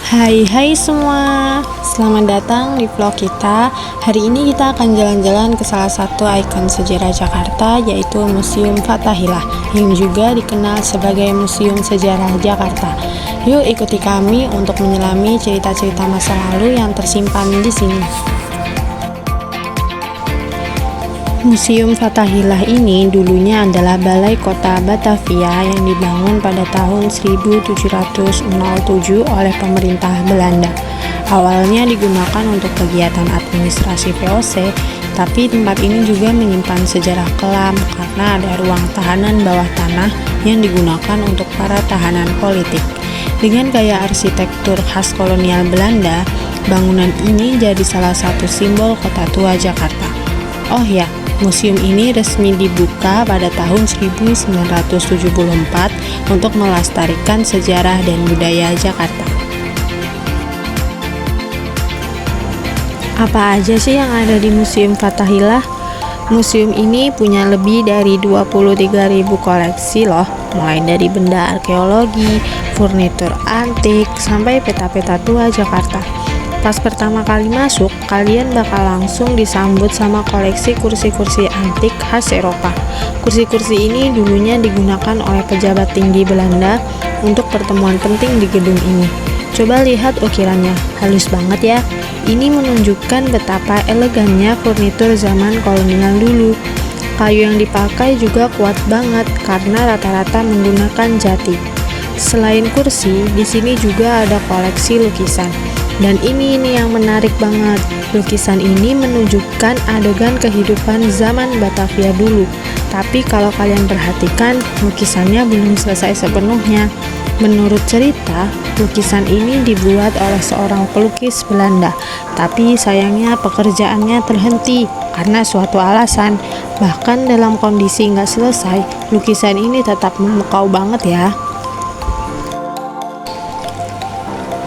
Hai semua, selamat datang di vlog kita. Hari ini kita akan jalan-jalan ke salah satu ikon sejarah Jakarta, yaitu Museum Fathahillah, yang juga dikenal sebagai Museum Sejarah Jakarta. Yuk ikuti kami untuk menyelami cerita-cerita masa lalu yang tersimpan di sini. Museum Fathahillah ini dulunya adalah Balai Kota Batavia yang dibangun pada tahun 1707 oleh pemerintah Belanda. Awalnya digunakan untuk kegiatan administrasi VOC, tapi tempat ini juga menyimpan sejarah kelam karena ada ruang tahanan bawah tanah yang digunakan untuk para tahanan politik. Dengan gaya arsitektur khas kolonial Belanda, bangunan ini jadi salah satu simbol kota tua Jakarta. Oh ya, museum ini resmi dibuka pada tahun 1974 untuk melestarikan sejarah dan budaya Jakarta. Apa aja sih yang ada di Museum Fathahillah? Museum ini punya lebih dari 23.000 koleksi loh, mulai dari benda arkeologi, furnitur antik, sampai peta-peta tua Jakarta. Pas pertama kali masuk, kalian bakal langsung disambut sama koleksi kursi-kursi antik khas Eropa. Kursi-kursi ini dulunya digunakan oleh pejabat tinggi Belanda untuk pertemuan penting di gedung ini. Coba lihat ukirannya, halus banget ya. Ini menunjukkan betapa elegannya furnitur zaman kolonial dulu. Kayu yang dipakai juga kuat banget karena rata-rata menggunakan jati. Selain kursi, di sini juga ada koleksi lukisan. Dan ini yang menarik banget. Lukisan ini menunjukkan adegan kehidupan zaman Batavia dulu. Tapi kalau kalian perhatikan, lukisannya belum selesai sepenuhnya. Menurut cerita, lukisan ini dibuat oleh seorang pelukis Belanda. Tapi sayangnya pekerjaannya terhenti karena suatu alasan. Bahkan dalam kondisi nggak selesai, lukisan ini tetap memukau banget ya.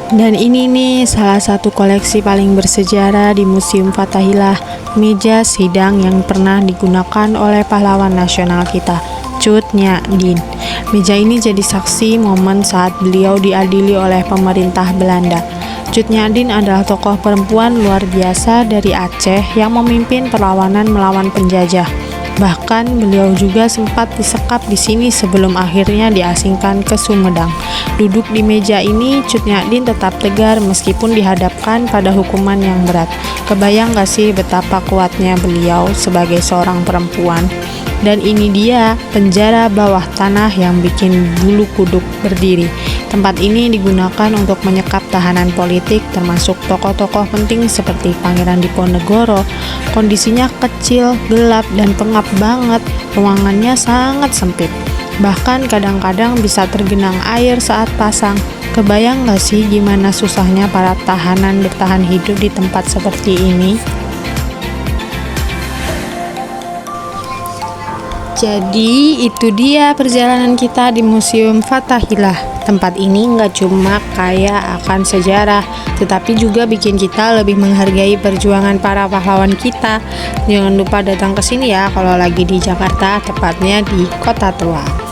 Dan ini nih salah satu koleksi paling bersejarah di Museum Fathahillah, meja sidang yang pernah digunakan oleh pahlawan nasional kita, Cut Nyak Dien. Meja ini jadi saksi momen saat beliau diadili oleh pemerintah Belanda. Cut Nyak Dien adalah tokoh perempuan luar biasa dari Aceh yang memimpin perlawanan melawan penjajah. Bahkan beliau juga sempat disekap di sini sebelum akhirnya diasingkan ke Sumedang. Duduk di meja ini, Cut Nyak Dien tetap tegar meskipun dihadapkan pada hukuman yang berat. Kebayang gak sih betapa kuatnya beliau sebagai seorang perempuan? Dan ini dia penjara bawah tanah yang bikin bulu kuduk berdiri. Tempat ini digunakan untuk menyekap tahanan politik termasuk tokoh-tokoh penting seperti Pangeran Diponegoro. Kondisinya kecil, gelap, dan pengap banget. Ruangannya sangat sempit. Bahkan kadang-kadang bisa tergenang air saat pasang. Kebayang gak sih gimana susahnya para tahanan bertahan hidup di tempat seperti ini? Jadi itu dia perjalanan kita di Museum Fathahillah. Tempat ini nggak cuma kaya akan sejarah, tetapi juga bikin kita lebih menghargai perjuangan para pahlawan kita. Jangan lupa datang ke sini ya kalau lagi di Jakarta, tepatnya di Kota Tua.